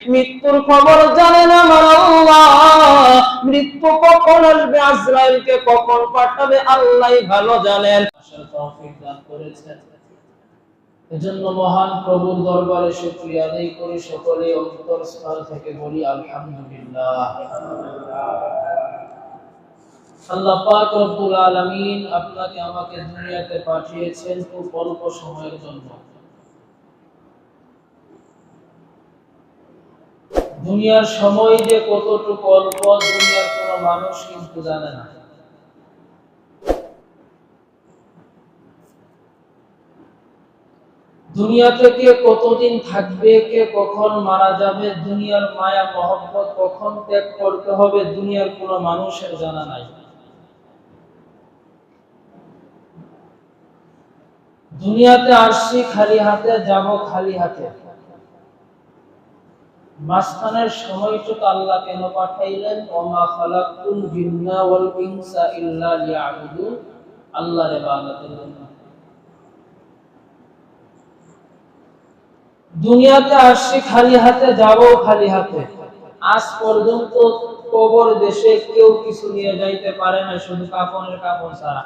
মৃত্যুর খবর জানেন আমার আল্লাহ। মৃত্যু কখন আসবে, আজরাইলকে কখন পাঠাবে আল্লাহই ভালো জানেন। তৌফিক দান করেছেন, এজন্য মহান প্রভুর দরবারে শুকরিয়া আদায় করি। সকলে অন্তরস্থল থেকে বলি আলহামদুলিল্লাহ। আল্লাহ পাক রব্বুল আলামিন আপনাকে আমাকে দুনিয়াতে পাঠিয়েছেন খুব অল্প সময়ের জন্য। দুনিয়ার সময় যে কতটুকু অল্প, দুনিয়ার কোনো মানুষ কিন্তু জানে না। দুনিয়াতে কে কতদিন থাকবে, কে কখন মারা যাবে, দুনিয়ার মায়া মহব্বত কখন ত্যাগ করতে হবে, দুনিয়ার কোনো মানুষের জানা নাই। দুনিয়াতে আসছি খালি হাতে, যাব খালি হাতে। মাঝখানের সময়টুকু আল্লাহ কেন পাঠাইলেন? ওমা খালাকতুল জিন্না ওয়াল ইনসা ইল্লা লিয়াবুদুন, আল্লাহর ইবাদতের জন্য। দুনিয়াতে আসছি খালি হাতে, যাব খালি হাতে। আজ পর্যন্ত কবর দেশে কেউ কিছু নিয়ে যাইতে পারে না, শুধু কাফনের কাপড় ছাড়া।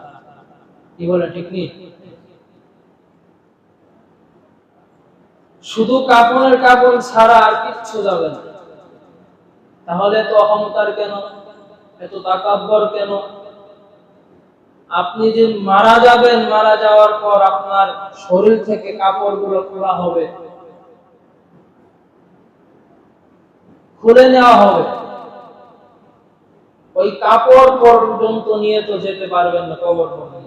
কি বলে, ঠিক নেই? শুধু কাফনের কাপড় ছাড়া আর কিচ্ছু যাবে না। তাহলে তো অহংকার কেন, এত তাকাব্বর কেন? আপনি যে মারা যাবেন, মারা যাওয়ার পর আপনার শরীর থেকে কাপড়গুলো খোলা হবে, খুলে নেওয়া হবে। ওই কাপড় পর্যন্ত নিয়ে তো যেতে পারবেন না কবর পর্যন্ত।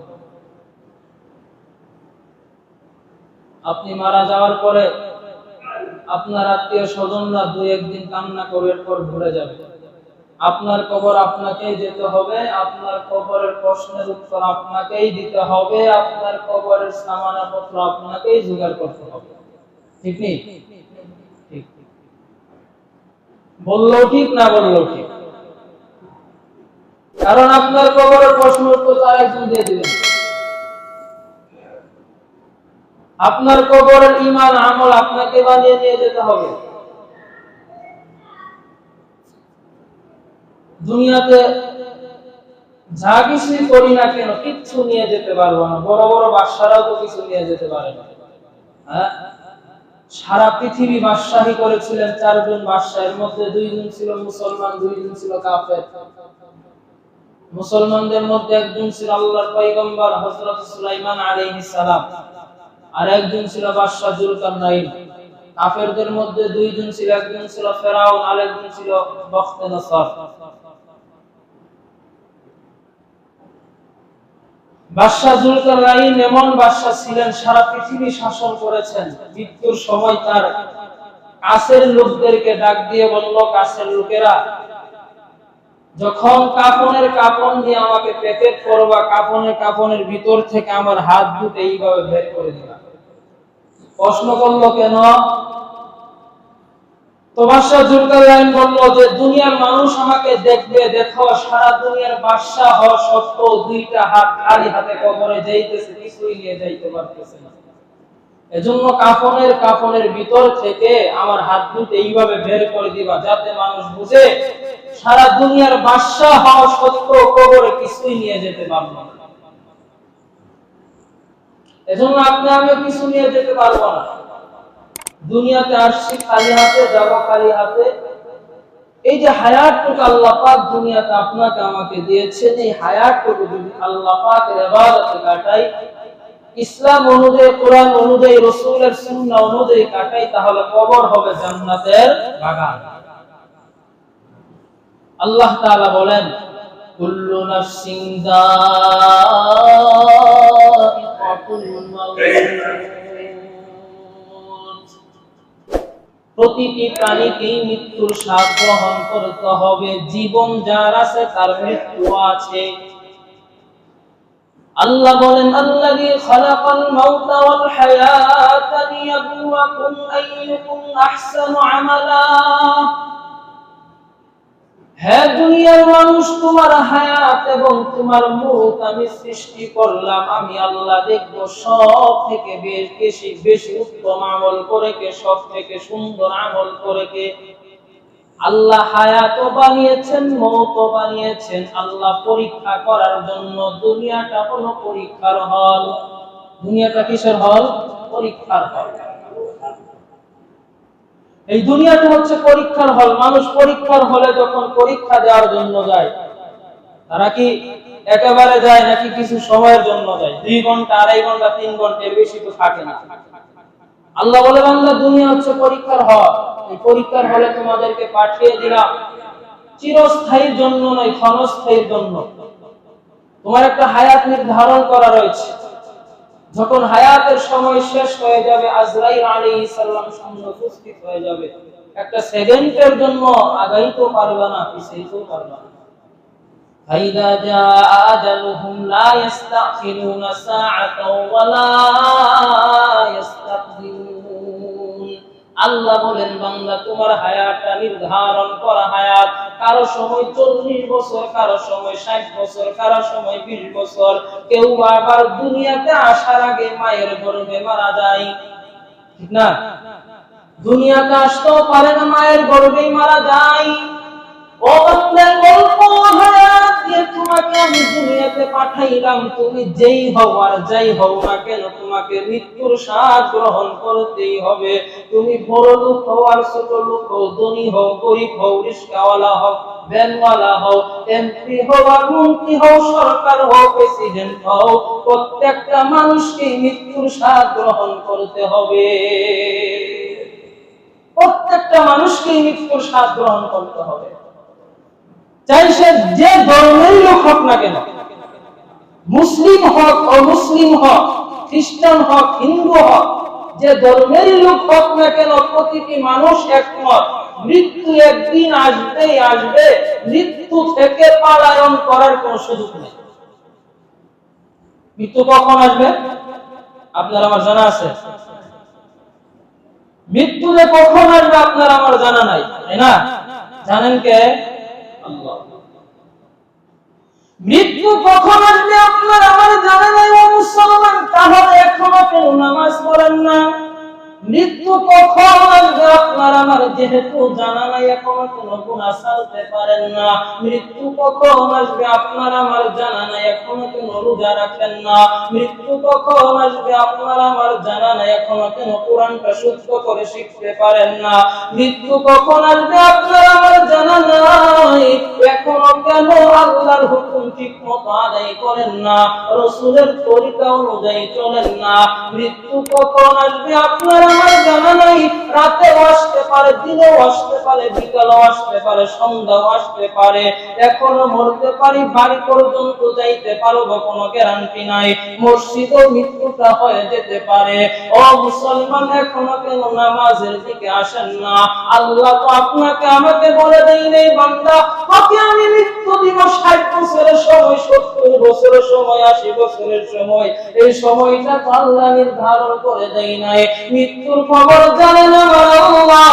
আপনি মারা যাওয়ার পরে আপনার আত্মীয় স্বজনরা দুই একদিন কান্না করে পর ভুলে যাবে। আপনার কবর আপনাকেই যেতে হবে, আপনার কবরের প্রশ্নের উত্তর আপনাকেই দিতে হবে, আপনার কবরের সামানাপত্র আপনাকেই জোগাড় করতে হবে। ঠিক নেই? ঠিক। বললেও ঠিক, না বললেও ঠিক। কারণ আপনার কবরের প্রশ্ন উত্তর তার একজন দিয়ে দিবেন। আপনার কবরের ঈমান আমল আপনাকে বানিয়ে নিয়ে যেতে হবে। দুনিয়াতে যা কিছুই করি না কেন কিচ্ছু নিয়ে যেতে পারবো না। বড় বড় বাদশারাও তো কিছু নিয়ে যেতে পারে না। হ্যাঁ, সারা পৃথিবী বাদশাহী করেছিলেন চারজন বাদশাহ, এর মধ্যে দুইজন ছিল মুসলমান, দুইজন ছিল কাফের। মুসলমানদের মধ্যে একজন ছিল আল্লাহর পয়গম্বর হযরত সুলাইমান আলাইহিস সালাম, আর একজন ছিল বাদশা যুলকারনাইন। কাফেরদের মধ্যে দুইজন ছিল, একজন ছিল ফেরাউন আর একজন ছিল বখতেনসর। বাদশা যুলকারনাইন এমন বাদশা ছিলেন, সারা পৃথিবী শাসন করেছেন। মৃত্যুর সময় তার কাছের লোকদেরকে ডাক দিয়ে বলল, কাছের লোকেরা, যখন কাফনের কাফন দিয়ে আমাকে প্যাকেট করবা, কাফনের ভিতর থেকে আমার হাত দুটো এইভাবে বের করে দিবা। প্রশ্ন করলো, কেন? তো বাদশা যুলকারনাইন বলল যে দুনিয়ার মানুষ আমাকে দেখবে, দেখো সারা দুনিয়ার বাদশা হওয়া সত্ত্বেও দুইটা হাত খালি হাতে কবরে যাইতেছে, কিছুই নিয়ে যাইতে পারতেছে না। এজন্য কাফনের ভিতর থেকে আমার হাত দুটো এইভাবে বের করে দিবা, যাতে মানুষ বুঝে সারা দুনিয়ার বাদশা হওয়া সত্ত্বেও কবরে কিছুই নিয়ে যেতে পারবো না। এজন্য আপনি আমি কিছু নিয়ে যেতে পারবো না। দুনিয়াতে আসছি খালি হাতে, যাব খালি হাতে। এই যে হায়াতটুকু আল্লাহ পাক দুনিয়াতে আপনাকে আমাকে দিয়েছেন, এই হায়াতটুকু যদি আল্লাহ পাকের ইবাদতে কাটাই, ইসলাম অনুযায়ী, কোরআন অনুযায়ী, রাসূলের সুন্নাহ অনুযায়ী কাটাই, তাহলে কবর হবে জান্নাতের বাগান। আল্লাহ তাআলা বলেন, কুল্লু নাফসিন যায়িকাতুল মাউত, প্রতিটি প্রাণীকেই মৃত্যুর স্বাদ গ্রহণ করতে হবে। জীবন যার আছে তার মৃত্যু আছে। আল্লাহ বলেন, আল্লাযী খালাকাল মাউতা ওয়াল হায়াতা লিয়াবলুয়াকুম আইয়ুকুম আহসানু আমালা। হে দুনিয়ার মানুষ, তোমার হায়াত এবং তোমার মউত আমি সৃষ্টি করলাম, আমি আল্লাহ দেখব সব থেকে বেশি উত্তম আমল করে কে, সব থেকে সুন্দর আমল করে কে। আল্লাহ হায়াতও বানিয়েছেন, মওতও বানিয়েছেন আল্লাহ পরীক্ষা করার জন্য। দুনিয়াটা হলো পরীক্ষার হল। দুনিয়াটা কিসের হল? পরীক্ষার হল। এই দুনিয়াটা হচ্ছে পরীক্ষার হল। মানুষ পরীক্ষার হলে যখন পরীক্ষা দেওয়ার জন্য যায়, তারা কি একেবারে যায় নাকি কিছু সময়ের জন্য যায়? 2 ঘন্টা, 2.5 ঘন্টা, 3 ঘন্টার বেশি তো থাকে না। আল্লাহ বলে, বান্দা দুনিয়া হচ্ছে পরীক্ষার হল। এই পরীক্ষার হলে তোমাদেরকে পাঠিয়ে দিলাম চিরস্থায়ীর জন্য নয়, ক্ষণস্থায়ীর জন্য। তোমার একটা হায়াত নির্ধারণ করা রয়েছে। যখন হায়াতের সময় শেষ হয়ে যাবে, আজরাইল আলাইহিস সালাম সামনে উপস্থিত হয়ে যাবে। একটা সেকেন্ডের জন্য আগাইতেও পারবে না, পিছাইতেও পারবে না। ফাইদা জাআ আজালুহুম লা ইস্তাখিরুনা সাআতাও ওয়া লা ইস্তাকদিমুন। আল্লাহ বলেন, বান্দা তোমার হায়াতটা নির্ধারণ করা হায়াত। কারো সময় 40 বছর, কারো সময় 60 বছর, কারো সময় 20 বছর। কেউ আবার দুনিয়াতে আসার আগে মায়ের গর্ভে মারা যায়, ঠিক না? দুনিয়াতে আসতেও পারে না, মায়ের গর্ভেই মারা যায়। ও বান্দা, অল্প হায়াত দিয়ে তোমাকে আমি দুনিয়াতে পাঠাইলাম। তুমি যেই হও আর যাই হও না কেন, তোমাকে মৃত্যুর স্বাদ গ্রহণ করতেই হবে। তুমি বড় লোক হও আর ছোট লোক হও, ধনী হও, গরিব হও, রিস্কাওয়ালা হও, ভ্যানওয়ালা হও, এমপি হও আর মন্ত্রী হও, সরকার হও, প্রেসিডেন্ট হও, প্রত্যেকটা মানুষকে মৃত্যুর স্বাদ গ্রহণ করতে হবে। প্রত্যেকটা মানুষকে মৃত্যুর স্বাদ গ্রহণ করতে হবে। চাই সে যে ধর্মের লোক হোক না কেন, মুসলিম হোক, অমুসলিম হোক, খ্রিস্টান হোক, হিন্দু হোক, যে ধর্মের লোক হোক না কেন, প্রতিটি মানুষ একমত মৃত্যু একদিন আসবেই আসবে। মৃত্যু থেকে পলায়ন করার কোন সুযোগ নেই। মৃত্যু কখন আসবে আপনার আমার জানা আছে? মৃত্যু যে কখন আসবে আপনার আমার জানা নাই, তাই না? জানেন কে? আল্লাহ। মৃত্যু কখন আসবে আপনার আমার জানা নাই। ও মুসলমান, তাহলে এখনো কেন নামাজ পড়েন না? মৃত্যু কখন আসবে আপনার আমার যেহেতু জানা নাই, এখনো কেন গুনাহ ছাড়তে পারেন না? মৃত্যু কখন আসবে আপনার আমার জানা নাই, এখনো কেন রোজা রাখেন না? মৃত্যু কখন আসবে আপনার আমার জানা নাই, এখনো কেন কোরআনটা শুদ্ধ করে শিখতে পারেন না? মৃত্যু কখন আসবে আপনার আমার জানা নাই, এখনো কেন আল্লাহর হুকুম ঠিকমতো আদায় করেন না, রাসূলের তরিকা অনুযায়ী চলেন না? মৃত্যু কখন আসবে আপনার আমার জানা নাই। রাতেও আসতে পারে, দিনেও আসতে পারে, বিকালেও আসতে পারে, সন্ধ্যাও আসতে পারে। এখনো মরতে পারি, বাড়ি পর্যন্ত যাইতে পারবো, কোনো গ্যারান্টি নাই। মসজিদেও মৃত্যুটা হয়ে যেতে পারে। ও মুসলমান, এখনো কেন নামাজের দিকে আসেন না? আল্লাহ তো আপনাকে আমাকে বলে দেই নেই, বান্দা তোকে আমি মৃত্যু দিব 60 বছরের সময়, 70 বছরের সময়, 80 বছরের সময়। এই সময়টা তো আল্লাহ নির্ধারণ করে দেয় নাই। মৃত্যুর খবর জানেন আমার আল্লাহ।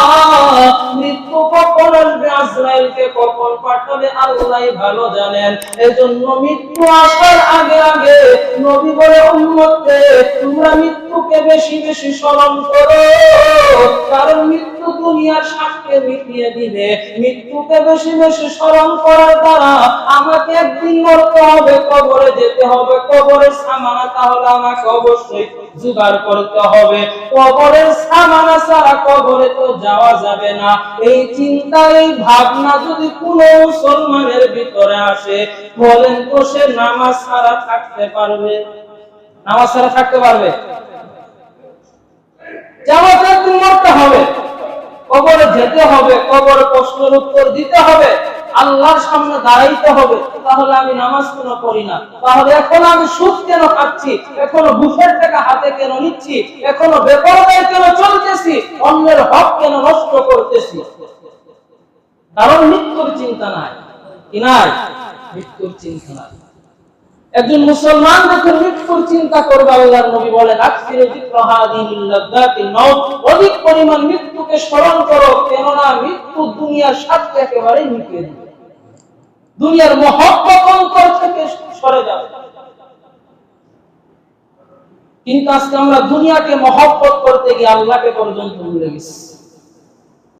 মৃত্যু কখন আসবে, আজরাইলকে কখন পাঠাবে আল্লাহই ভালো জানেন। এজন্য মৃত্যু আসার আগে আগে নবী বলে, উম্মতকে তোমরা মৃত্যুকে বেশি বেশি স্মরণ করো, কারণ মৃত্যু দুনিয়ার স্বাদকে মিটিয়ে দিবে। মৃত্যুকে বেশি বেশি স্মরণ করার দ্বারা আমাকে একদিন মরতে হবে, কবরে যেতে হবে। কবরের সামানা তাহলে আমাকে অবশ্যই জোগাড় করতে হবে। কবরের সামানা ছাড়া কবরে তো যাওয়া যাবে না। এই চিন্তা, এই ভাবনা যদি কোনো মুসলমানের ভিতরে আসে, বলেন তো সে নামাজ ছাড়া থাকতে পারবে? নামাজ ছাড়া থাকতে পারবে? যাওয়াতে একদিন মরতে হবে, কবরে যেতে হবে, কবরে প্রশ্নের উত্তর দিতে হবে, আল্লাহর সামনে দাঁড়াইতে হবে। তাহলে আমি নামাজ কেন পড়ি না? তাহলে এখন আমি সুদ কেন খাচ্ছি? এখনো বুফের টাকা হাতে কেন নিচ্ছি? এখনো বেপরদায় কেন চলতেছি? অন্যের হক কেন নষ্ট করতেছি? কারণ মৃত্যুর চিন্তা নাই। কি নাই? মৃত্যুর চিন্তা নাই। একজন মুসলমান যখন মৃত্যুর চিন্তা করবে, আল্লাহর নবী বলেন, আকসিরু যিকরা হাদিহিল লাযাতিল মাউত, অধিক পরিমাণ মৃত্যুকে স্মরণ করো, কেননা মৃত্যু দুনিয়ার স্বাদকে একেবারে মিটিয়ে দিবে। দুনিয়ার মহব্বত অন্তর থেকে সরে যাবে। কিন্তু আজকে আমরা দুনিয়াকে মহব্বত করতে গিয়ে আল্লাহকে পর্যন্ত ভুলে গেছি।